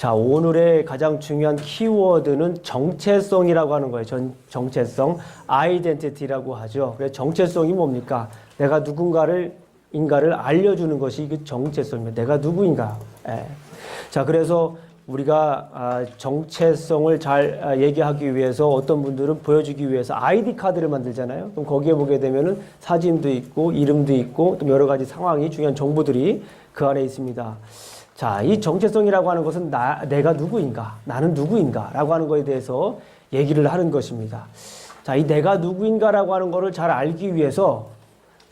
자, 오늘의 가장 중요한 키워드는 정체성이라고 하는 거예요. 정체성, 아이덴티티라고 하죠. 그래서 정체성이 뭡니까? 내가 인가를 알려주는 것이 그 정체성입니다. 내가 누구인가. 예. 자, 그래서 우리가 정체성을 잘 얘기하기 위해서 어떤 분들은 보여주기 위해서 아이디 카드를 만들잖아요. 그럼 거기에 보게 되면은 사진도 있고 이름도 있고 또 여러 가지 상황이 중요한 정보들이 그 안에 있습니다. 자, 이 정체성이라고 하는 것은 내가 누구인가, 나는 누구인가 라고 하는 것에 대해서 얘기를 하는 것입니다. 자, 이 내가 누구인가라고 하는 것을 잘 알기 위해서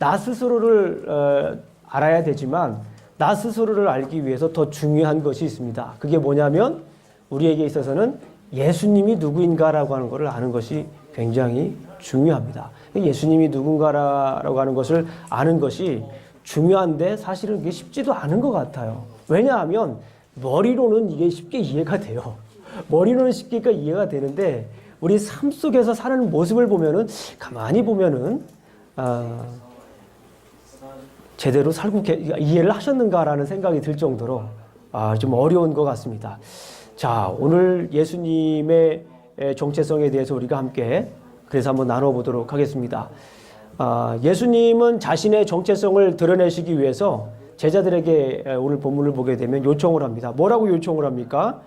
나 스스로를 알아야 되지만 나 스스로를 알기 위해서 더 중요한 것이 있습니다. 그게 뭐냐면 우리에게 있어서는 예수님이 누구인가라고 하는 것을 아는 것이 굉장히 중요합니다. 예수님이 누군가라고 하는 것을 아는 것이 중요한데 사실은 그게 쉽지도 않은 것 같아요. 왜냐하면 머리로는 이게 쉽게 이해가 돼요. 머리로는 쉽게 이해가 되는데 우리 삶 속에서 사는 모습을 보면은 가만히 보면은 제대로 살고 이해를 하셨는가라는 생각이 들 정도로 좀 어려운 것 같습니다. 자, 오늘 예수님의 정체성에 대해서 우리가 함께 그래서 한번 나눠보도록 하겠습니다. 예수님은 자신의 정체성을 드러내시기 위해서 제자들에게 오늘 본문을 보게 되면 요청을 합니다. 뭐라고 요청을 합니까?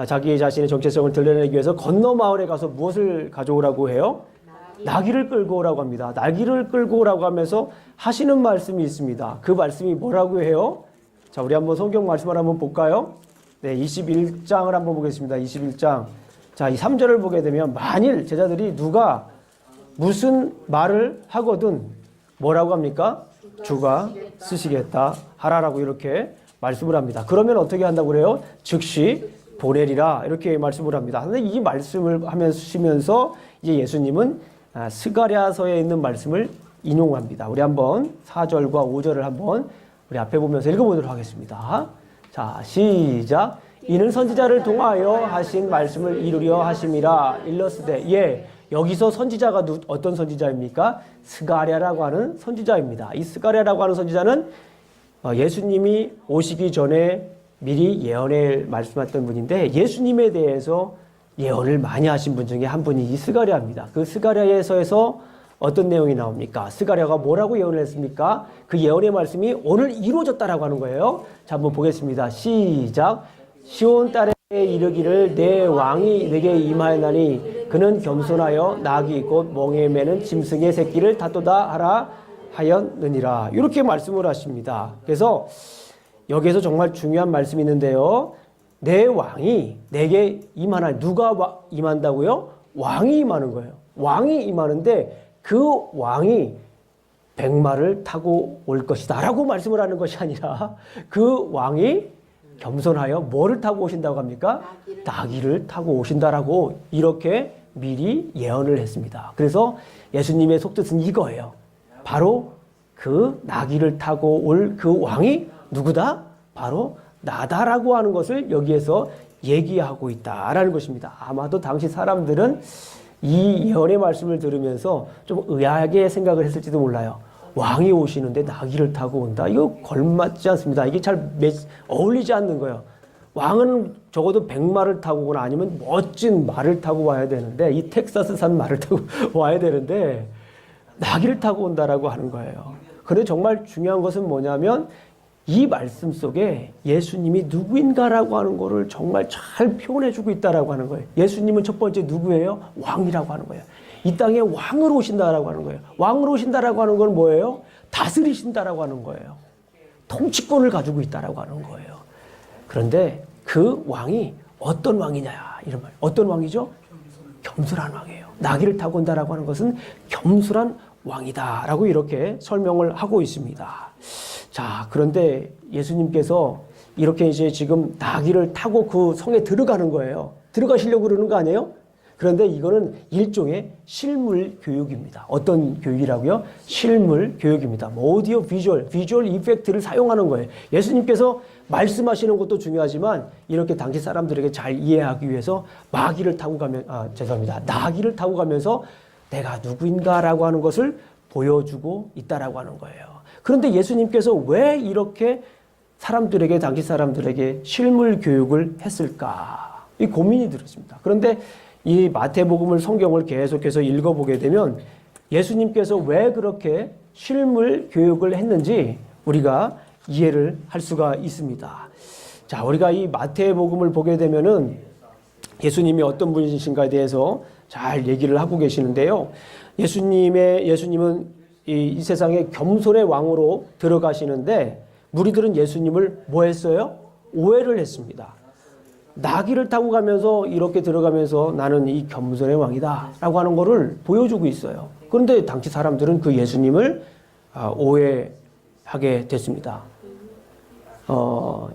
자기 자신의 정체성을 드러내기 위해서 건너 마을에 가서 무엇을 가져오라고 해요? 나귀를 끌고 오라고 합니다. 나귀를 끌고 오라고 하면서 하시는 말씀이 있습니다. 그 말씀이 뭐라고 해요? 자, 우리 한번 성경 말씀을 한번 볼까요? 네, 21장을 한번 보겠습니다. 21장. 자, 이 3절을 보게 되면 만일 제자들이 누가 무슨 말을 하거든 뭐라고 합니까? 주가 쓰시겠다 하라라고 이렇게 말씀을 합니다. 그러면 어떻게 한다고 그래요? 즉시 보내리라 이렇게 말씀을 합니다. 근데 이 말씀을 하시면서 이제 예수님은 스가랴서에 있는 말씀을 인용합니다. 우리 한번 4절과 5절을 한번 우리 앞에 보면서 읽어보도록 하겠습니다. 자, 시작. 이는 선지자를 통하여 하신 말씀을 이루려 하심이라. 일러스되. 예, 여기서 선지자가 어떤 선지자입니까? 스가랴라고 하는 선지자입니다. 이 스가랴라고 하는 선지자는 예수님이 오시기 전에 미리 예언을 말씀했던 분인데 예수님에 대해서 예언을 많이 하신 분 중에 한 분이 이 스가랴입니다. 그 스가랴에서 어떤 내용이 나옵니까? 스가랴가 뭐라고 예언을 했습니까? 그 예언의 말씀이 오늘 이루어졌다라고 하는 거예요. 자, 한번 보겠습니다. 시작. 시온 딸에 이르기를 내 왕이 내게 임하였나니 그는 겸손하여 낙이 곧 멍에 매는 짐승의 새끼를 다투다 하라 하였느니라. 이렇게 말씀을 하십니다. 그래서 여기에서 정말 중요한 말씀이 있는데요. 내 왕이 내게 임하나. 누가 임한다고요? 왕이 임하는 거예요. 왕이 임하는데 그 왕이 백마를 타고 올 것이다 라고 말씀을 하는 것이 아니라 그 왕이 겸손하여 뭐를 타고 오신다고 합니까? 나귀를 타고 오신다라고 이렇게 미리 예언을 했습니다. 그래서 예수님의 속뜻은 이거예요. 바로 그 나귀를 타고 올 그 왕이 누구다? 바로 나다라고 하는 것을 여기에서 얘기하고 있다라는 것입니다. 아마도 당시 사람들은 이 예언의 말씀을 들으면서 좀 의아하게 생각을 했을지도 몰라요. 왕이 오시는데 나귀를 타고 온다? 이거 걸맞지 않습니다. 이게 잘 어울리지 않는 거예요. 왕은 적어도 백마를 타고 오거나 아니면 멋진 말을 타고 와야 되는데 이 텍사스산 말을 타고 와야 되는데 나귀를 타고 온다라고 하는 거예요. 그런데 정말 중요한 것은 뭐냐면 이 말씀 속에 예수님이 누구인가라고 하는 거를 정말 잘 표현해주고 있다라고 하는 거예요. 예수님은 첫 번째 누구예요? 왕이라고 하는 거예요. 이 땅에 왕으로 오신다라고 하는 거예요. 왕으로 오신다라고 하는 건 뭐예요? 다스리신다라고 하는 거예요. 통치권을 가지고 있다라고 하는 거예요. 그런데 그 왕이 어떤 왕이냐 이런 말. 어떤 왕이죠? 겸손한 왕이에요. 나귀를 타고 온다라고 하는 것은 겸손한 왕이다라고 이렇게 설명을 하고 있습니다. 자, 그런데 예수님께서 이렇게 이제 지금 나귀를 타고 그 성에 들어가는 거예요. 들어가시려고 그러는 거 아니에요? 그런데 이거는 일종의 실물 교육입니다. 어떤 교육이라고요? 실물 교육입니다. 뭐 오디오, 비주얼 이펙트를 사용하는 거예요. 예수님께서 말씀하시는 것도 중요하지만 이렇게 당시 사람들에게 잘 이해하기 위해서 나귀를 타고 가면서 내가 누구인가라고 하는 것을 보여주고 있다라고 하는 거예요. 그런데 예수님께서 왜 이렇게 사람들에게, 당시 사람들에게 실물 교육을 했을까? 이 고민이 들었습니다. 그런데 이 마태복음을, 성경을 계속해서 읽어보게 되면 예수님께서 왜 그렇게 실물 교육을 했는지 우리가 이해를 할 수가 있습니다. 자, 우리가 이 마태복음을 보게 되면은 예수님이 어떤 분이신가에 대해서 잘 얘기를 하고 계시는데요. 예수님은 이 세상에 겸손의 왕으로 들어가시는데 무리들은 예수님을 뭐 했어요? 오해를 했습니다. 나귀를 타고 가면서 이렇게 들어가면서 나는 이 겸손의 왕이다 라고 하는 거를 보여주고 있어요. 그런데 당시 사람들은 그 예수님을 오해하게 됐습니다.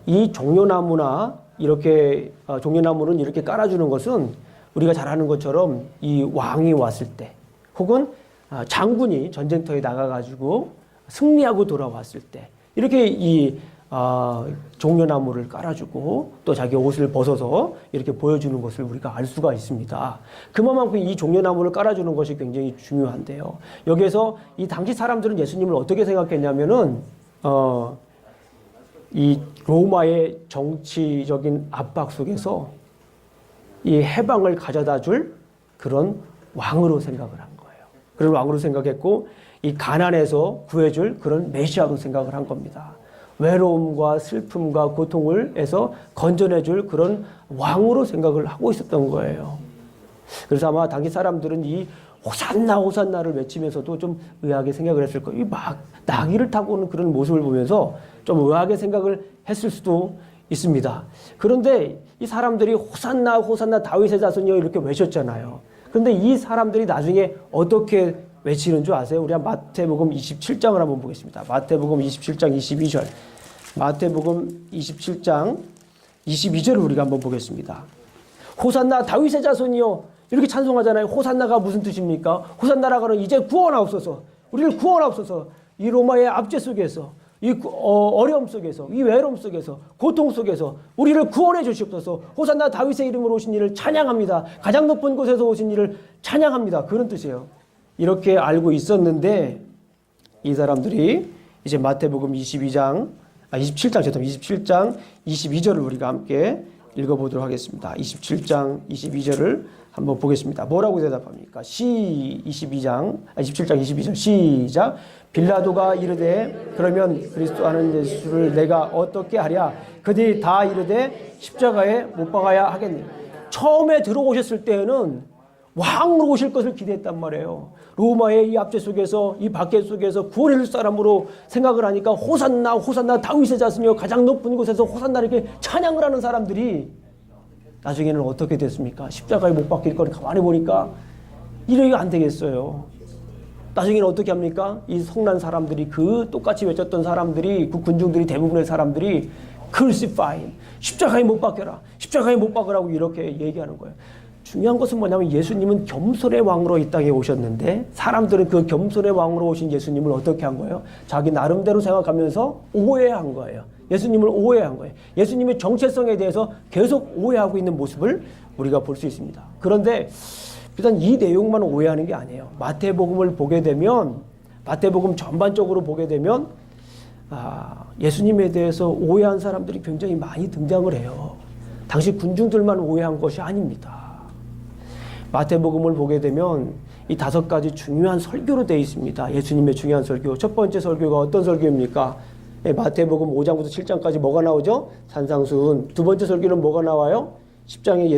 이 종려나무나 이렇게 종려나무는 이렇게 깔아주는 것은 우리가 잘 아는 것처럼 이 왕이 왔을 때 혹은 장군이 전쟁터에 나가가지고 승리하고 돌아왔을 때 이렇게 이 종려나무를 깔아주고 또 자기 옷을 벗어서 이렇게 보여주는 것을 우리가 알 수가 있습니다. 그만큼 이 종려나무를 깔아주는 것이 굉장히 중요한데요. 여기에서 이 당시 사람들은 예수님을 어떻게 생각했냐면은 이 로마의 정치적인 압박 속에서 이 해방을 가져다 줄 그런 왕으로 생각을 한 거예요. 그런 왕으로 생각했고 이 가난에서 구해줄 그런 메시아로 생각을 한 겁니다. 외로움과 슬픔과 고통을 해서 건져내줄 그런 왕으로 생각을 하고 있었던 거예요. 그래서 아마 당시 사람들은 이 호산나 호산나를 외치면서도 좀 의아하게 생각을 했을 거예요. 이 막 나귀를 타고 오는 그런 모습을 보면서 좀 의아하게 생각을 했을 수도 있습니다. 그런데 이 사람들이 호산나 호산나 다윗의 자손이여 이렇게 외쳤잖아요. 그런데 이 사람들이 나중에 어떻게 외치는 줄 아세요? 우리 마태복음 27장을 한번 보겠습니다. 마태복음 27장 22절. 마태복음 27장 22절을 우리가 한번 보겠습니다. 호산나 다윗의 자손이여 이렇게 찬송하잖아요. 호산나가 무슨 뜻입니까? 호산나라고 하는 이제 구원하옵소서. 우리를 구원하옵소서. 이 로마의 압제 속에서 이 어려움 속에서 이 외로움 속에서 고통 속에서 우리를 구원해 주시옵소서. 호산나 다윗의 이름으로 오신 이를 찬양합니다. 가장 높은 곳에서 오신 이를 찬양합니다. 그런 뜻이에요. 이렇게 알고 있었는데 이 사람들이 이제 마태복음 27장 22절을 우리가 함께 읽어보도록 하겠습니다. 27장 22절을 한번 보겠습니다. 뭐라고 대답합니까? 27장 22절 시작. 빌라도가 이르되 그러면 그리스도 하는 예수를 내가 어떻게 하랴? 그들이 다 이르되 십자가에 못 박아야 하겠니? 처음에 들어오셨을 때에는 왕으로 오실 것을 기대했단 말이에요. 로마의 이 압제 속에서 이 박해 속에서 구원해 줄 사람으로 생각을 하니까 호산나 호산나 다윗의 자손이여 가장 높은 곳에서 호산나 이렇게 찬양을 하는 사람들이 나중에는 어떻게 됐습니까? 십자가에 못 박힐 거를 가만히 보니까 이러면 안 되겠어요. 나중에는 어떻게 합니까? 이 성난 사람들이 그 똑같이 외쳤던 사람들이 그 군중들이 대부분의 사람들이 crucify 십자가에 못 박혀라 십자가에 못 박으라고 이렇게 얘기하는 거예요. 중요한 것은 뭐냐면 예수님은 겸손의 왕으로 이 땅에 오셨는데 사람들은 그 겸손의 왕으로 오신 예수님을 어떻게 한 거예요? 자기 나름대로 생각하면서 오해한 거예요. 예수님을 오해한 거예요. 예수님의 정체성에 대해서 계속 오해하고 있는 모습을 우리가 볼 수 있습니다. 그런데 일단 이 내용만 오해하는 게 아니에요. 마태복음을 보게 되면 마태복음 전반적으로 보게 되면 예수님에 대해서 오해한 사람들이 굉장히 많이 등장을 해요. 당시 군중들만 오해한 것이 아닙니다. 마태복음을 보게 되면 이 5가지 중요한 설교로 되어 있습니다. 예수님의 중요한 설교. 첫 번째 설교가 어떤 설교입니까? 마태복음 5장부터 7장까지 뭐가 나오죠? 산상수훈. 두 번째 설교는 뭐가 나와요? 10장에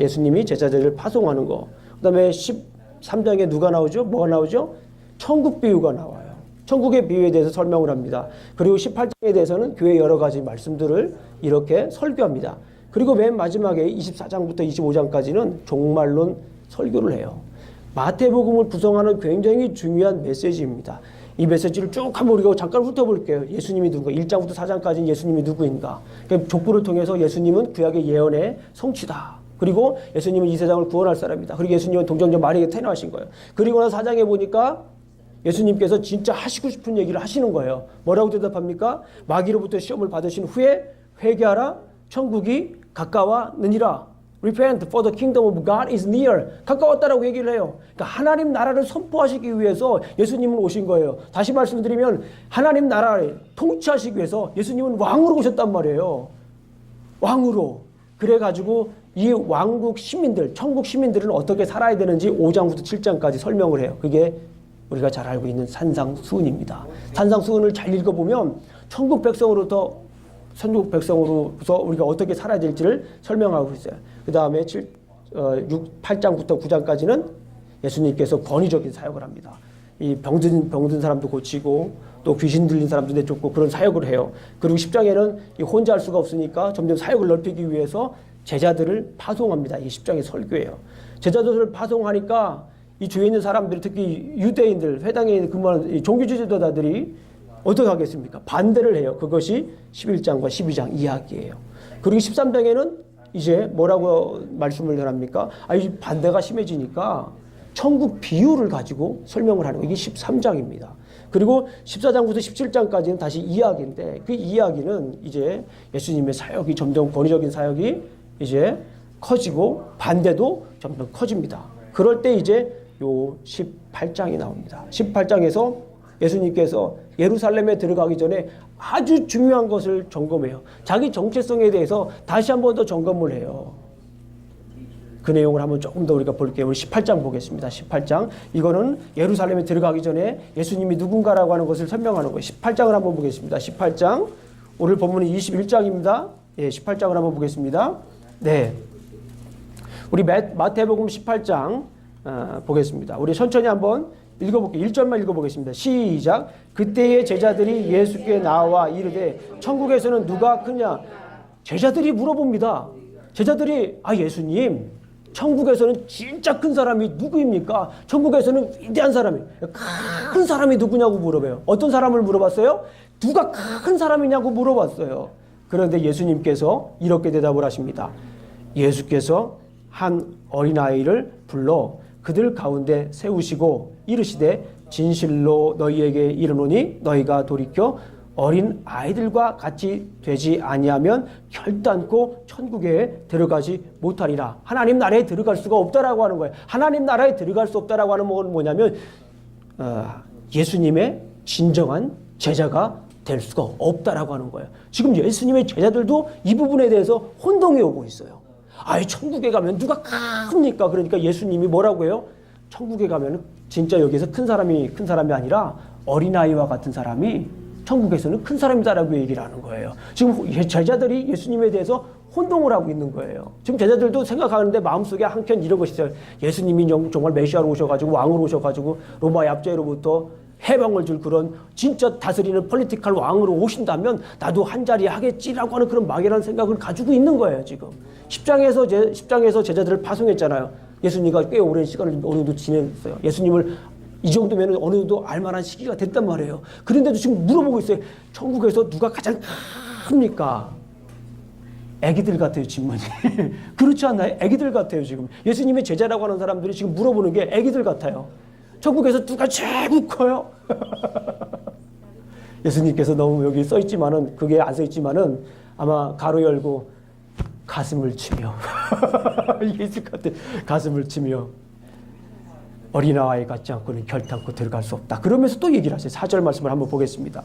예수님이 제자들을 파송하는 거. 그 다음에 13장에 누가 나오죠? 뭐가 나오죠? 천국 비유가 나와요. 천국의 비유에 대해서 설명을 합니다. 그리고 18장에 대해서는 교회 여러 가지 말씀들을 이렇게 설교합니다. 그리고 맨 마지막에 24장부터 25장까지는 종말론 설교를 해요. 마태복음을 구성하는 굉장히 중요한 메시지입니다. 이 메시지를 쭉 한번 우리가 잠깐 훑어볼게요. 예수님이 누군가? 1장부터 4장까지는 예수님이 누구인가? 그러니까 족보를 통해서 예수님은 구약의 예언의 성취다. 그리고 예수님은 이 세상을 구원할 사람이다. 그리고 예수님은 동정녀 마리아에게 태어나신 거예요. 그리고 나서 4장에 보니까 예수님께서 진짜 하시고 싶은 얘기를 하시는 거예요. 뭐라고 대답합니까? 마귀로부터 시험을 받으신 후에 회개하라. 천국이 가까웠느니라. Repent, for the kingdom of God is near. 가까웠다라고 얘기를 해요. 그러니까 하나님 나라를 선포하시기 위해서 예수님은 오신 거예요. 다시 말씀드리면 하나님 나라를 통치하시기 위해서 예수님은 왕으로 오셨단 말이에요. 왕으로. 그래가지고 이 왕국 시민들, 천국 시민들은 어떻게 살아야 되는지 5장부터 7장까지 설명을 해요. 그게 우리가 잘 알고 있는 산상수훈입니다. 산상수훈을 잘 읽어보면 천국 백성으로부터 천국 백성으로서 우리가 어떻게 살아야 될지를 설명하고 있어요. 그 다음에 8장부터 9장까지는 예수님께서 권위적인 사역을 합니다. 이 병든 사람도 고치고 또 귀신 들린 사람도 내쫓고 그런 사역을 해요. 그리고 10장에는 혼자 할 수가 없으니까 점점 사역을 넓히기 위해서 제자들을 파송합니다. 이 10장의 설교예요. 제자들을 파송하니까 이 주위에 있는 사람들이 특히 유대인들, 회당에 근무하는 종교 지도자들이 어떻게 하겠습니까? 반대를 해요. 그것이 11장과 12장 이야기예요. 그리고 13장에는 이제 뭐라고 말씀을 합니까? 이 반대가 심해지니까 천국 비유를 가지고 설명을 하는 거. 이게 13장입니다. 그리고 14장부터 17장까지는 다시 이야기인데 그 이야기는 이제 예수님의 사역이 점점 권위적인 사역이 이제 커지고 반대도 점점 커집니다. 그럴 때 이제 요 18장이 나옵니다. 18장에서 예수님께서 예루살렘에 들어가기 전에 아주 중요한 것을 점검해요. 자기 정체성에 대해서 다시 한 번 더 점검을 해요. 그 내용을 한번 조금 더 우리가 볼게요. 우리 18장 보겠습니다. 18장. 이거는 예루살렘에 들어가기 전에 예수님이 누군가라고 하는 것을 설명하는 거예요. 18장을 한번 보겠습니다. 18장. 오늘 본문은 21장입니다. 예, 18장을 한번 보겠습니다. 네. 우리 마태복음 18장 보겠습니다. 우리 천천히 한번 읽어볼게요. 1절만 읽어보겠습니다. 시작. 그때의 제자들이 예수께 나와 이르되 천국에서는 누가 크냐? 제자들이 물어봅니다. 제자들이 예수님 천국에서는 진짜 큰 사람이 누구입니까? 천국에서는 위대한 사람이 큰 사람이 누구냐고 물어봐요. 어떤 사람을 물어봤어요? 누가 큰 사람이냐고 물어봤어요. 그런데 예수님께서 이렇게 대답을 하십니다. 예수께서 한 어린아이를 불러 그들 가운데 세우시고 이르시되 진실로 너희에게 이르노니 너희가 돌이켜 어린 아이들과 같이 되지 아니하면 결단코 천국에 들어가지 못하리라. 하나님 나라에 들어갈 수가 없다라고 하는 거예요. 하나님 나라에 들어갈 수 없다라고 하는 건 뭐냐면 예수님의 진정한 제자가 될 수가 없다라고 하는 거예요. 지금 예수님의 제자들도 이 부분에 대해서 혼동이 오고 있어요. 천국에 가면 누가 큽니까? 그러니까 예수님이 뭐라고 해요? 천국에 가면 진짜 여기서 큰 사람이 아니라 어린아이와 같은 사람이 천국에서는 큰 사람이다라고 얘기를 하는 거예요. 지금 제자들이 예수님에 대해서 혼동을 하고 있는 거예요. 지금 제자들도 생각하는데 마음속에 한켠 이런 것이 있어요. 예수님이 정말 메시아로 오셔가지고 왕으로 오셔가지고 로마 압제로부터 해방을 줄 그런 진짜 다스리는 폴리티컬 왕으로 오신다면 나도 한 자리 하겠지라고 하는 그런 막연한 생각을 가지고 있는 거예요. 지금 10장에서 제자들을 파송했잖아요. 예수님과 꽤 오랜 시간을 어느 정도 지냈어요. 예수님을 이 정도면 어느 정도 알만한 시기가 됐단 말이에요. 그런데도 지금 물어보고 있어요. 천국에서 누가 가장 큽니까? 애기들 같아요, 질문이. 그렇지 않나요? 애기들 같아요, 지금. 예수님의 제자라고 하는 사람들이 지금 물어보는 게 애기들 같아요. 천국에서 누가 제일 커요? 예수님께서 너무 여기 써있지만은, 그게 안 써있지만은 아마 가로 열고 가슴을 치며. 예수 같은 가슴을 치며. 어린아이 같지 않고는 결단코 들어갈 수 없다. 그러면서 또 얘기를 하세요. 4절 말씀을 한번 보겠습니다.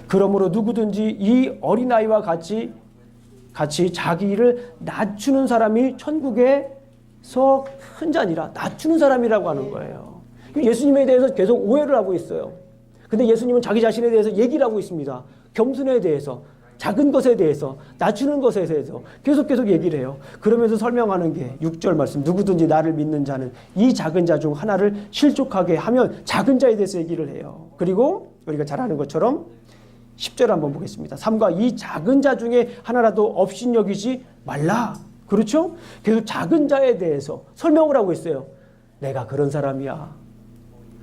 그러므로 누구든지 이 어린아이와 같이 자기를 낮추는 사람이 천국에서 큰 자니라. 낮추는 사람이라고 하는 거예요. 예수님에 대해서 계속 오해를 하고 있어요. 근데 예수님은 자기 자신에 대해서 얘기를 하고 있습니다. 겸손에 대해서, 작은 것에 대해서, 낮추는 것에 대해서 계속 얘기를 해요. 그러면서 설명하는 게 6절 말씀. 누구든지 나를 믿는 자는 이 작은 자 중 하나를 실족하게 하면 작은 자에 대해서 얘기를 해요. 그리고 우리가 잘 아는 것처럼 10절 한번 보겠습니다. 3과 이 작은 자 중에 하나라도 업신여기지 말라. 그렇죠? 계속 작은 자에 대해서 설명을 하고 있어요. 내가 그런 사람이야.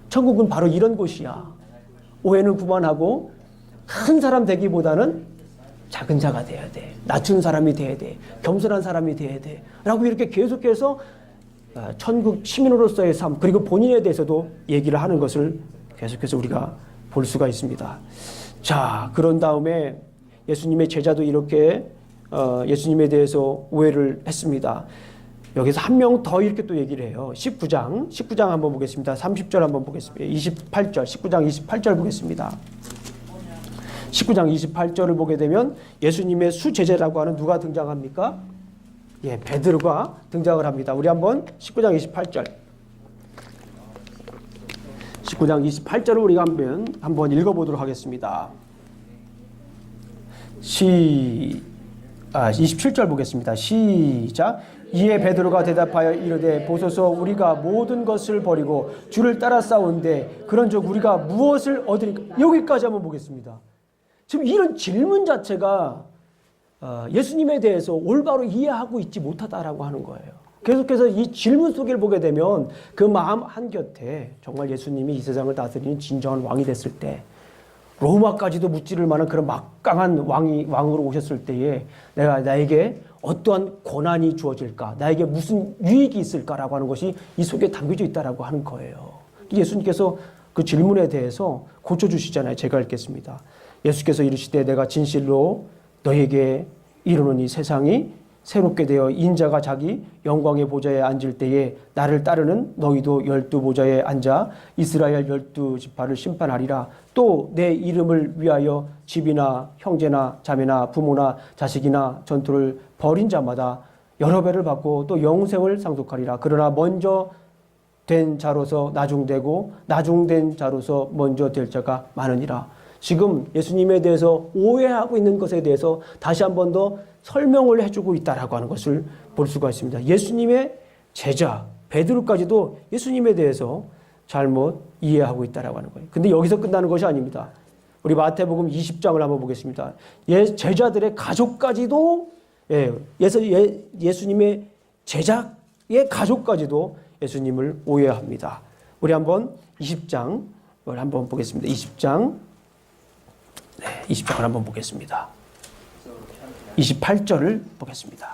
천국은 바로 이런 곳이야. 오해는 그만하고 큰 사람 되기보다는 작은 자가 돼야 돼. 낮춘 사람이 돼야 돼. 겸손한 사람이 돼야 돼. 라고 이렇게 계속해서 천국 시민으로서의 삶 그리고 본인에 대해서도 얘기를 하는 것을 계속해서 우리가 볼 수가 있습니다. 자, 그런 다음에 예수님의 제자도 이렇게 예수님에 대해서 오해를 했습니다. 여기서 한 명 더 이렇게 또 얘기를 해요. 19장 한번 보겠습니다. 30절 한번 보겠습니다. 28절, 19장 28절 보겠습니다. 19장 28절을 보게 되면 예수님의 수제자라고 하는 누가 등장합니까? 예, 베드로가 등장을 합니다. 우리 한번 19장 28절. 19장 28절을 우리가 한번 읽어보도록 하겠습니다. 27절 보겠습니다. 시작. 이에 베드로가 대답하여 이르되 보소서 우리가 모든 것을 버리고 주를 따라 싸운데 그런즉 우리가 무엇을 얻으리까? 여기까지 한번 보겠습니다. 지금 이런 질문 자체가 예수님에 대해서 올바로 이해하고 있지 못하다라고 하는 거예요. 계속해서 이 질문 속을 보게 되면 그 마음 한곁에 정말 예수님이 이 세상을 다스리는 진정한 왕이 됐을 때 로마까지도 무찌를 만한 그런 막강한 왕으로 오셨을 때에 나에게 어떠한 고난이 주어질까? 나에게 무슨 유익이 있을까라고 하는 것이 이 속에 담겨져 있다라고 하는 거예요. 예수님께서 그 질문에 대해서 고쳐주시잖아요. 제가 읽겠습니다. 예수께서 이르시되 내가 진실로 너에게 이르노니 세상이 새롭게 되어 인자가 자기 영광의 보좌에 앉을 때에 나를 따르는 너희도 12보좌에 앉아 이스라엘 12지파를 심판하리라. 또 내 이름을 위하여 집이나 형제나 자매나 부모나 자식이나 전투를 벌인 자마다 여러 배를 받고 또 영생을 상속하리라. 그러나 먼저 된 자로서 나중되고 나중된 자로서 먼저 될 자가 많으니라. 지금 예수님에 대해서 오해하고 있는 것에 대해서 다시 한 번 더 설명을 해주고 있다라고 하는 것을 볼 수가 있습니다. 예수님의 제자 베드로까지도 예수님에 대해서 잘못 이해하고 있다라고 하는 거예요. 근데 여기서 끝나는 것이 아닙니다. 우리 마태복음 20장을 한번 보겠습니다. 제자들의 가족까지도 예수님의 제자의 가족까지도 예수님을 오해합니다. 우리 한번 20장을 한번 보겠습니다. 20장을 한번 보겠습니다. 28절을 보겠습니다.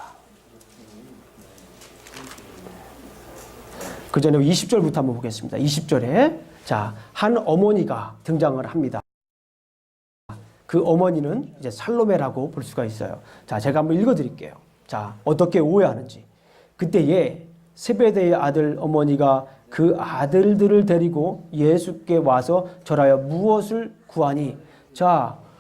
그 전에 20절부터 한번 보겠습니다. 20절에 한 어머니가 등장을 합니다. 그 어머니는 이제 살로메라고 볼 수가 있어요. 제가 한번 읽어드릴게요. 어떻게 오해하는지. 그때에 세베대의 아들 어머니가 그 아들들을 데리고 예수께 와서 절하여 무엇을 구하니?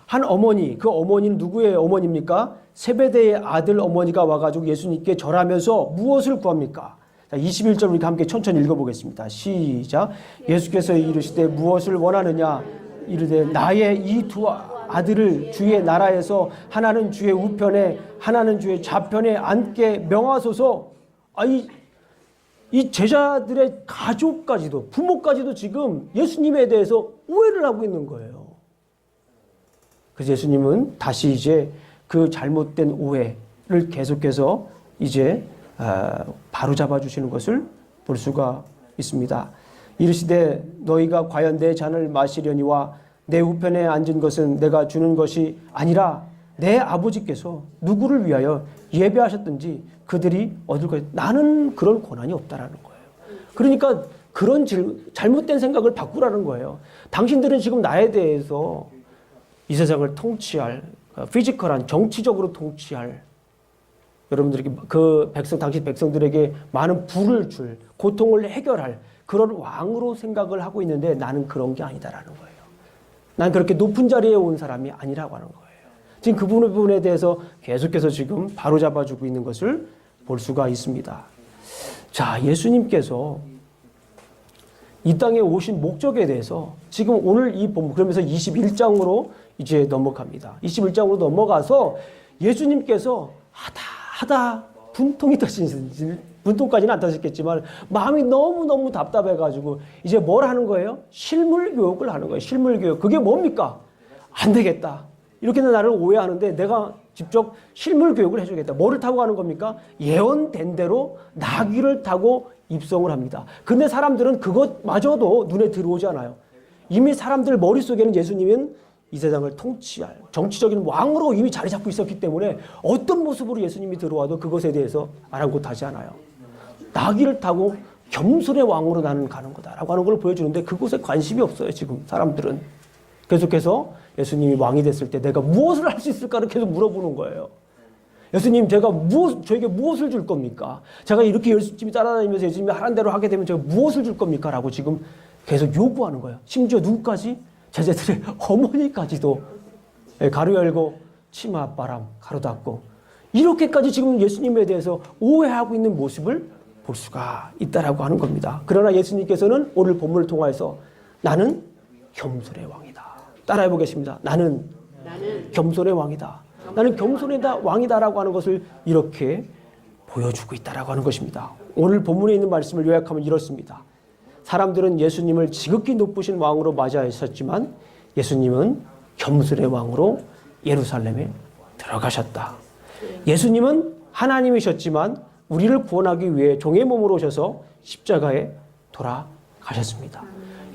한 어머니, 그 어머니는 누구의 어머니입니까? 세베대의 아들 어머니가 와가지고 예수님께 절하면서 무엇을 구합니까? 21절 우리가 함께 천천히 읽어보겠습니다. 시작. 예수께서 이르시되 무엇을 원하느냐? 이르되 나의 이 두 아들을 주의 나라에서 하나는 주의 우편에 하나는 주의 좌편에 앉게 명하소서. 이 제자들의 가족까지도 부모까지도 지금 예수님에 대해서 오해를 하고 있는 거예요. 그래서 예수님은 다시 이제 그 잘못된 오해를 계속해서 이제 바로 잡아주시는 것을 볼 수가 있습니다. 이르시되 너희가 과연 내 잔을 마시려니와 내 우편에 앉은 것은 내가 주는 것이 아니라 내 아버지께서 누구를 위하여 예배하셨든지 그들이 얻을 거예요. 나는 그런 권한이 없다라는 거예요. 그러니까 그런 잘못된 생각을 바꾸라는 거예요. 당신들은 지금 나에 대해서 이 세상을 통치할 피지컬한 정치적으로 통치할 여러분들에게 당신 백성들에게 많은 부를 줄 고통을 해결할 그런 왕으로 생각을 하고 있는데 나는 그런 게 아니다라는 거예요. 난 그렇게 높은 자리에 온 사람이 아니라고 하는 거예요. 지금 그 부분에 대해서 계속해서 지금 바로잡아주고 있는 것을 볼 수가 있습니다. 예수님께서 이 땅에 오신 목적에 대해서 지금 오늘 이 본문 그러면서 21장으로 이제 넘어갑니다. 21장으로 넘어가서 예수님께서 하다 분통이 터지는지 분통까지는 안 터졌겠지만 마음이 너무너무 답답해가지고 이제 뭘 하는 거예요? 실물 교육을 하는 거예요. 실물 교육. 그게 뭡니까? 안 되겠다. 이렇게는 나를 오해하는데 내가 직접 실물 교육을 해주겠다. 뭐를 타고 가는 겁니까? 예언된 대로 나귀를 타고 입성을 합니다. 근데 사람들은 그것마저도 눈에 들어오지 않아요. 이미 사람들 머릿속에는 예수님은 이 세상을 통치할 정치적인 왕으로 이미 자리 잡고 있었기 때문에 어떤 모습으로 예수님이 들어와도 그것에 대해서 아랑곳하지 않아요. 나귀를 타고 겸손의 왕으로 나는 가는 거다라고 하는 걸 보여주는데 그곳에 관심이 없어요. 지금 사람들은. 계속해서 예수님이 왕이 됐을 때 내가 무엇을 할 수 있을까를 계속 물어보는 거예요. 예수님, 저에게 무엇을 줄 겁니까? 제가 이렇게 열심히 따라다니면서 예수님이 하라는 대로 하게 되면 제가 무엇을 줄 겁니까? 라고 지금 계속 요구하는 거예요. 심지어 누구까지? 제자들의 어머니까지도 가로 열고 치맛바람 가로 닫고 이렇게까지 지금 예수님에 대해서 오해하고 있는 모습을 볼 수가 있다라고 하는 겁니다. 그러나 예수님께서는 오늘 본문을 통해서 나는 겸손의 왕이다. 따라해 보겠습니다. 나는 겸손의 왕이다. 나는 겸손의 왕이다라고 하는 것을 이렇게 보여주고 있다라고 하는 것입니다. 오늘 본문에 있는 말씀을 요약하면 이렇습니다. 사람들은 예수님을 지극히 높으신 왕으로 맞이하셨지만 예수님은 겸손의 왕으로 예루살렘에 들어가셨다. 예수님은 하나님이셨지만 우리를 구원하기 위해 종의 몸으로 오셔서 십자가에 돌아가셨습니다.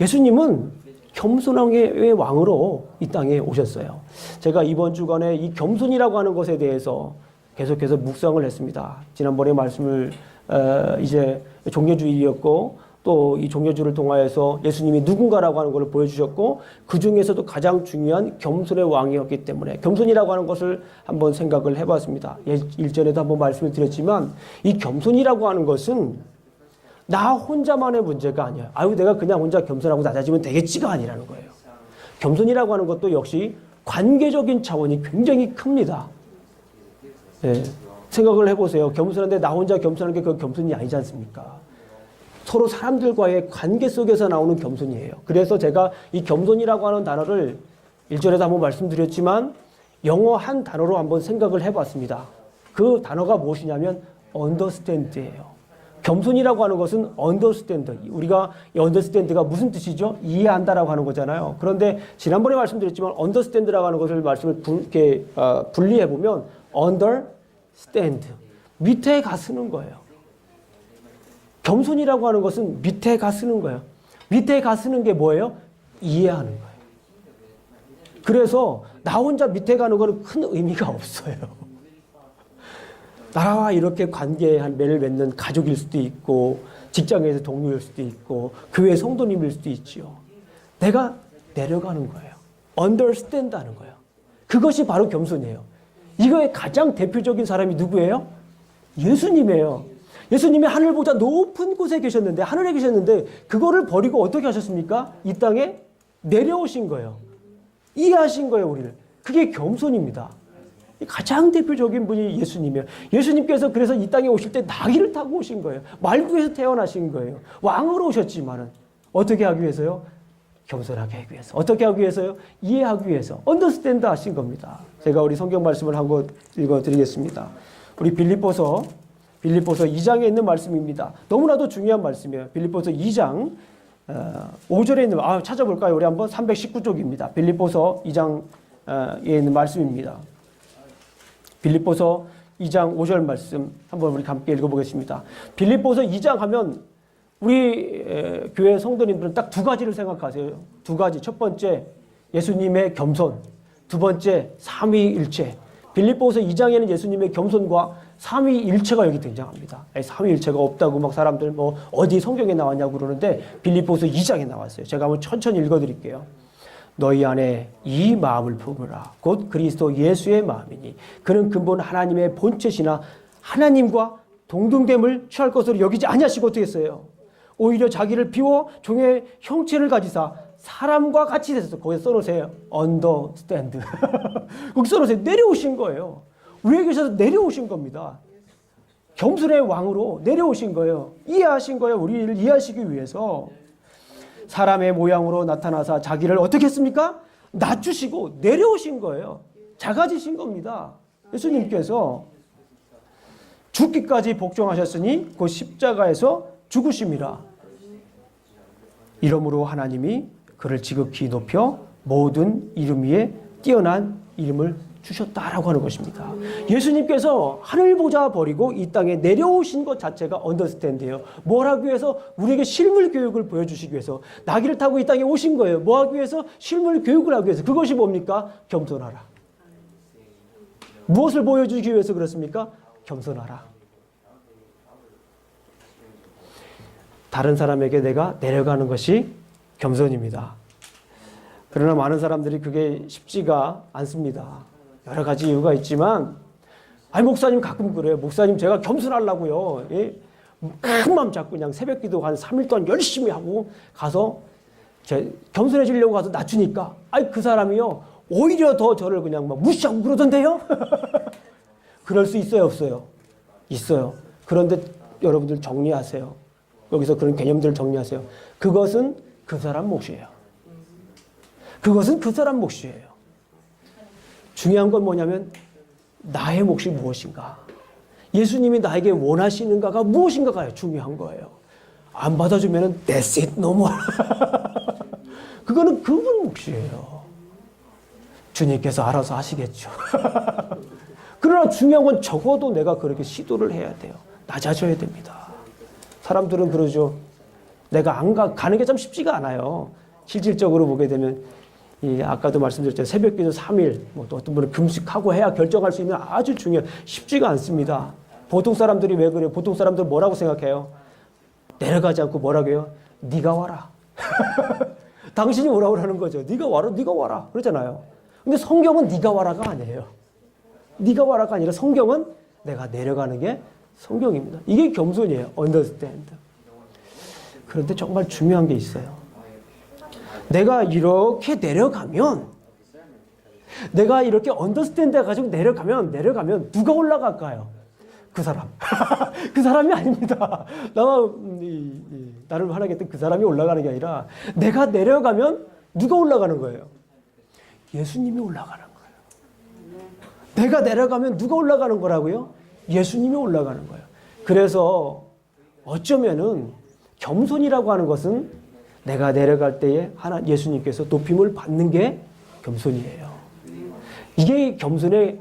예수님은 겸손의 왕으로 이 땅에 오셨어요. 제가 이번 주간에 이 겸손이라고 하는 것에 대해서 계속해서 묵상을 했습니다. 지난번에 말씀을 이제 종려주일이었고 또 이 종려주를 통하여서 예수님이 누군가라고 하는 것을 보여주셨고 그 중에서도 가장 중요한 겸손의 왕이었기 때문에 겸손이라고 하는 것을 한번 생각을 해봤습니다. 일전에도 한번 말씀을 드렸지만 이 겸손이라고 하는 것은 나 혼자만의 문제가 아니에요. 아유 내가 그냥 혼자 겸손하고 낮아지면 되겠지가 아니라는 거예요. 겸손이라고 하는 것도 역시 관계적인 차원이 굉장히 큽니다. 네. 생각을 해보세요. 겸손한데 나 혼자 겸손한 게 그 겸손이 아니지 않습니까? 서로 사람들과의 관계 속에서 나오는 겸손이에요. 그래서 제가 이 겸손이라고 하는 단어를 일전에도 한번 말씀드렸지만 영어 한 단어로 한번 생각을 해봤습니다. 그 단어가 무엇이냐면 understand예요. 겸손이라고 하는 것은 understand. 우리가 이 understand가 무슨 뜻이죠? 이해한다라고 하는 거잖아요. 그런데 지난번에 말씀드렸지만 understand라고 하는 것을 이렇게 분리해 보면 understand 밑에 가 쓰는 거예요. 겸손이라고 하는 것은 밑에 가 쓰는 거예요. 밑에 가 쓰는 게 뭐예요? 이해하는 거예요. 그래서 나 혼자 밑에 가는 거는 큰 의미가 없어요. 나와 이렇게 관계한 매를 맺는 가족일 수도 있고 직장에서 동료일 수도 있고 교회 성도님일 수도 있지요. 내가 내려가는 거예요. understand 하는 거예요. 그것이 바로 겸손이에요. 이거의 가장 대표적인 사람이 누구예요? 예수님이에요. 예수님이 하늘보다 높은 곳에 계셨는데 하늘에 계셨는데 그거를 버리고 어떻게 하셨습니까? 이 땅에 내려오신 거예요. 이해하신 거예요, 우리를. 그게 겸손입니다. 가장 대표적인 분이 예수님이에요. 예수님께서 그래서 이 땅에 오실 때 나귀를 타고 오신 거예요. 말구에서 태어나신 거예요. 왕으로 오셨지만은 어떻게 하기 위해서요? 겸손하게 하기 위해서. 어떻게 하기 위해서요? 이해하기 위해서. 언더스탠드 하신 겁니다. 제가 우리 성경 말씀을 한번 읽어드리겠습니다. 우리 빌립보서 2장에 있는 말씀입니다. 너무나도 중요한 말씀이에요. 빌립보서 2장 5절에 있는 찾아볼까요? 우리 한번 319쪽입니다. 빌립보서 2장에 있는 말씀입니다. 빌립보서 2장 5절 말씀 한번 우리 함께 읽어보겠습니다. 빌립보서 2장 하면 우리 교회 성도님들은 딱 두 가지를 생각하세요. 두 가지. 첫 번째 예수님의 겸손, 두 번째 삼위일체. 빌립보서 2장에는 예수님의 겸손과 삼위일체가 여기 등장합니다. 삼위일체가 없다고 막 사람들 뭐 어디 성경에 나왔냐고 그러는데 빌립보서 2장에 나왔어요. 제가 한번 천천히 읽어드릴게요. 너희 안에 이 마음을 품으라. 곧 그리스도 예수의 마음이니 그는 근본 하나님의 본체시나 하나님과 동등됨을 취할 것으로 여기지 아니하시고 어떻게 했어요? 오히려 자기를 비워 종의 형체를 가지사 사람과 같이 돼서 거기에 써놓으세요. understand. 거기 써놓으세요. 내려오신 거예요. 위에 계셔서 내려오신 겁니다. 겸손의 왕으로 내려오신 거예요. 이해하신 거예요. 우리를 이해하시기 위해서. 사람의 모양으로 나타나사 자기를 어떻게 했습니까? 낮추시고 내려오신 거예요. 작아지신 겁니다. 예수님께서 죽기까지 복종하셨으니 그 십자가에서 죽으심이라. 이러므로 하나님이 그를 지극히 높여 모든 이름 위에 뛰어난 이름을 주셨다라고 하는 것입니다. 예수님께서 하늘 보좌 버리고 이 땅에 내려오신 것 자체가 언더스탠드예요. 뭘 하기 위해서? 우리에게 실물 교육을 보여주시기 위해서. 나귀를 타고 이 땅에 오신 거예요. 뭐 하기 위해서? 실물 교육을 하기 위해서. 그것이 뭡니까? 겸손하라. 무엇을 보여주기 위해서 그렇습니까? 겸손하라. 다른 사람에게 내가 내려가는 것이 겸손입니다. 그러나 많은 사람들이 그게 쉽지가 않습니다. 여러 가지 이유가 있지만 아니 목사님 가끔 그래요. 목사님 제가 겸손하려고요. 예? 큰 마음 잡고 그냥 새벽기도 한 3일 동안 열심히 하고 가서 겸손해지려고 가서 낮추니까 아니 그 사람이요 오히려 더 저를 그냥 막 무시하고 그러던데요. 그럴 수 있어요, 없어요? 있어요. 그런데 여러분들 정리하세요. 여기서 그런 개념들을 정리하세요. 그것은 그 사람 몫이에요. 그것은 그 사람 몫이에요. 중요한 건 뭐냐면 나의 몫이 무엇인가? 예수님이 나에게 원하시는가가 무엇인가가 중요한 거예요. 안 받아주면 that's it, no more. 그거는 그분 몫이에요. 주님께서 알아서 하시겠죠. 그러나 중요한 건 적어도 내가 그렇게 시도를 해야 돼요. 낮아져야 됩니다. 사람들은 그러죠. 내가 안 가는 게 참 쉽지가 않아요. 실질적으로 보게 되면 아까도 말씀드렸죠. 새벽기도 3일, 또 어떤 분은 금식하고 해야 결정할 수 있는 아주 쉽지가 않습니다. 보통 사람들이 왜 그래요? 보통 사람들 뭐라고 생각해요? 내려가지 않고 뭐라고 해요? 네가 와라. 당신이 오라고 하는 거죠. 네가 와라, 네가 와라. 그러잖아요. 근데 성경은 네가 와라가 아니에요. 네가 와라가 아니라 성경은 내가 내려가는 게 성경입니다. 이게 겸손이에요. understand. 그런데 정말 중요한 게 있어요. 내가 이렇게 내려가면, 내가 이렇게 understand 해가지고 내려가면 누가 올라갈까요? 그 사람. 그 사람이 아닙니다. 나를 화나게 했던 그 사람이 올라가는 게 아니라 내가 내려가면 누가 올라가는 거예요? 예수님이 올라가는 거예요. 내가 내려가면 누가 올라가는 거라고요? 예수님이 올라가는 거예요. 그래서 어쩌면은 겸손이라고 하는 것은 내가 내려갈 때에 예수님께서 높임을 받는 게 겸손이에요. 이게 겸손의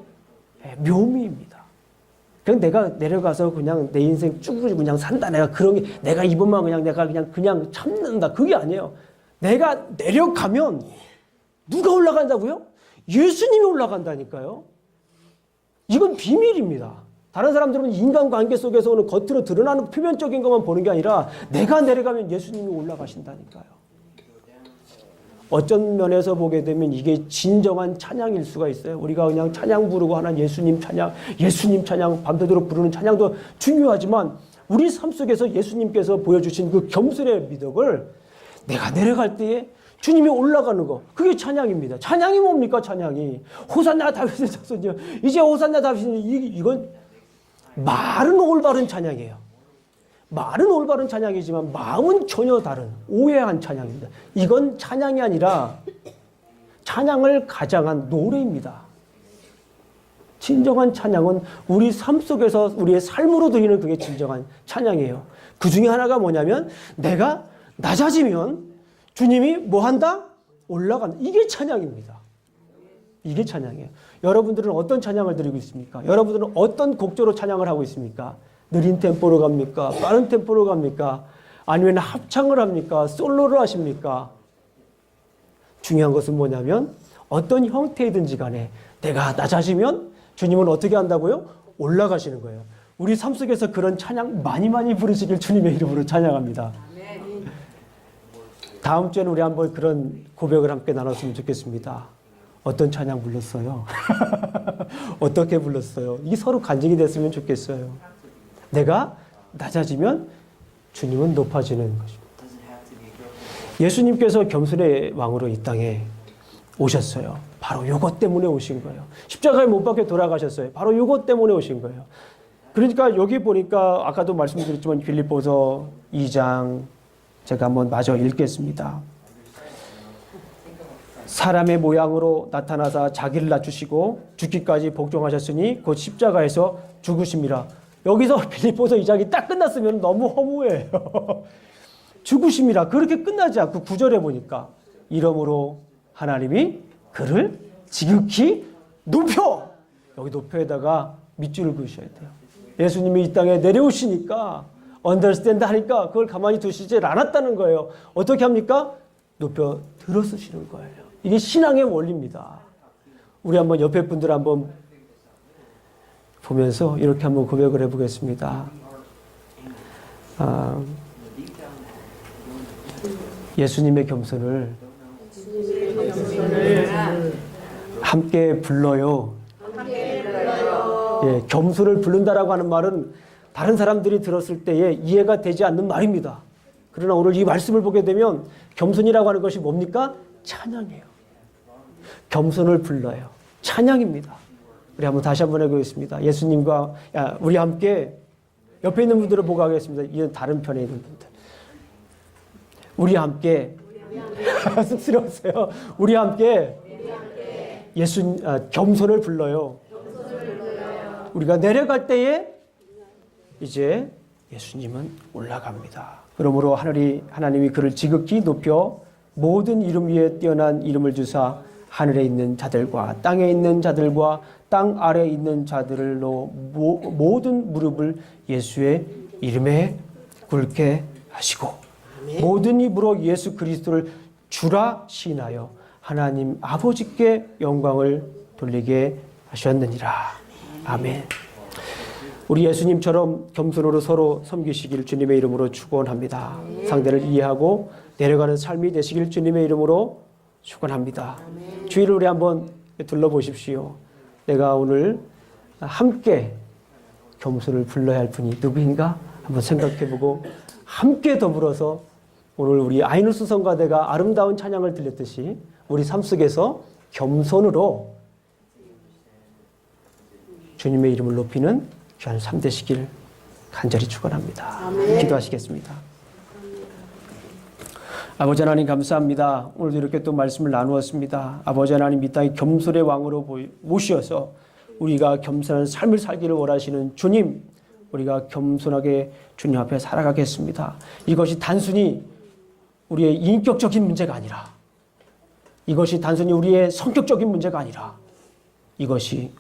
묘미입니다. 그냥 내가 내려가서 그냥 내 인생 쭉 그냥 산다. 내가 이번만 그냥 참는다. 그게 아니에요. 내가 내려가면 누가 올라간다고요? 예수님이 올라간다니까요. 이건 비밀입니다. 다른 사람들은 인간관계 속에서 오는 겉으로 드러나는 표면적인 것만 보는 게 아니라 내가 내려가면 예수님이 올라가신다니까요. 어떤 면에서 보게 되면 이게 진정한 찬양일 수가 있어요. 우리가 그냥 찬양 부르고 하는 예수님 찬양 밤새도록 부르는 찬양도 중요하지만 우리 삶 속에서 예수님께서 보여주신 그 겸손의 미덕을 내가 내려갈 때에 주님이 올라가는 거, 그게 찬양입니다. 찬양이 뭡니까? 찬양이 호산나 다윗의 자손이요. 이제 호산나 다윗이 이건 말은 올바른 찬양이에요. 말은 올바른 찬양이지만 마음은 전혀 다른 오해한 찬양입니다. 이건 찬양이 아니라 찬양을 가장한 노래입니다. 진정한 찬양은 우리 삶 속에서 우리의 삶으로 드리는 그게 진정한 찬양이에요. 그 중에 하나가 뭐냐면 내가 낮아지면 주님이 뭐 한다? 올라간다. 이게 찬양입니다. 이게 찬양이에요. 여러분들은 어떤 찬양을 드리고 있습니까? 여러분들은 어떤 곡조로 찬양을 하고 있습니까? 느린 템포로 갑니까? 빠른 템포로 갑니까? 아니면 합창을 합니까? 솔로를 하십니까? 중요한 것은 뭐냐면 어떤 형태이든지 간에 내가 낮아지면 주님은 어떻게 한다고요? 올라가시는 거예요. 우리 삶 속에서 그런 찬양 많이 부르시길 주님의 이름으로 찬양합니다. 다음 주에는 우리 한번 그런 고백을 함께 나눴으면 좋겠습니다. 어떤 찬양 불렀어요? 어떻게 불렀어요? 이게 서로 간증이 됐으면 좋겠어요. 내가 낮아지면 주님은 높아지는 것입니다. 예수님께서 겸손의 왕으로 이 땅에 오셨어요. 바로 이것 때문에 오신 거예요. 십자가에 못 박혀 돌아가셨어요. 바로 이것 때문에 오신 거예요. 그러니까 여기 보니까 아까도 말씀드렸지만 빌립보서 2장 제가 한번 마저 읽겠습니다. 사람의 모양으로 나타나사 자기를 낮추시고 죽기까지 복종하셨으니 곧 십자가에서 죽으심이라. 여기서 빌립보서 2장이 딱 끝났으면 너무 허무해요. 죽으심이라. 그렇게 끝나지 않고 9절에 보니까 이러므로 하나님이 그를 지극히 높여. 여기 높여에다가 밑줄을 그으셔야 돼요. 예수님이 이 땅에 내려오시니까 understand 하니까 그걸 가만히 두시지 않았다는 거예요. 어떻게 합니까? 높여 들어쓰시는 거예요. 이게 신앙의 원리입니다. 우리 한번 옆에 분들 한번 보면서 이렇게 한번 고백을 해보겠습니다. 예수님의 겸손을 함께 불러요. 예, 겸손을 부른다라고 하는 말은 다른 사람들이 들었을 때에 이해가 되지 않는 말입니다. 그러나 오늘 이 말씀을 보게 되면 겸손이라고 하는 것이 뭡니까? 찬양이에요. 겸손을 불러요. 찬양입니다. 우리 한번 다시 한번 해보겠습니다. 예수님과 우리 함께 옆에 있는 분들을 보고 하겠습니다. 이건 다른 편에 있는 분들. 우리 함께 쑥스러웠어요. 우리 함께 겸손을 불러요. 우리가 내려갈 때에 이제 예수님은 올라갑니다. 그러므로 하나님이 그를 지극히 높여 모든 이름 위에 뛰어난 이름을 주사 하늘에 있는 자들과 땅에 있는 자들과 땅 아래에 있는 자들로 모든 무릎을 예수의 이름에 꿇게 하시고 모든 입으로 예수 그리스도를 주라 시인하여 하나님 아버지께 영광을 돌리게 하셨느니라. 아멘. 우리 예수님처럼 겸손으로 서로 섬기시길 주님의 이름으로 축원합니다. 상대를 이해하고 내려가는 삶이 되시길 주님의 이름으로 축원합니다. 주위를 우리 한번 둘러보십시오. 내가 오늘 함께 겸손을 불러야 할 분이 누구인가 한번 생각해보고 함께 더불어서 오늘 우리 아이누스 성가대가 아름다운 찬양을 들렸듯이 우리 삶 속에서 겸손으로 주님의 이름을 높이는 귀한 삶 되시길 간절히 축원합니다. 기도하시겠습니다. 아버지 하나님 감사합니다. 오늘도 이렇게 또 말씀을 나누었습니다. 아버지 하나님 이 땅에 겸손의 왕으로 모시어서 우리가 겸손한 삶을 살기를 원하시는 주님, 우리가 겸손하게 주님 앞에 살아가겠습니다. 이것이 단순히 우리의 인격적인 문제가 아니라, 이것이 단순히 우리의 성격적인 문제가 아니라, 이것이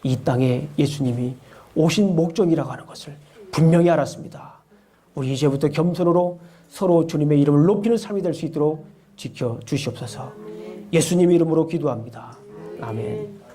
이 땅에 예수님이 오신 목적이라고 하는 것을 분명히 알았습니다. 우리 이제부터 겸손으로 서로 주님의 이름을 높이는 삶이 될 수 있도록 지켜주시옵소서. 예수님 이름으로 기도합니다. 아멘.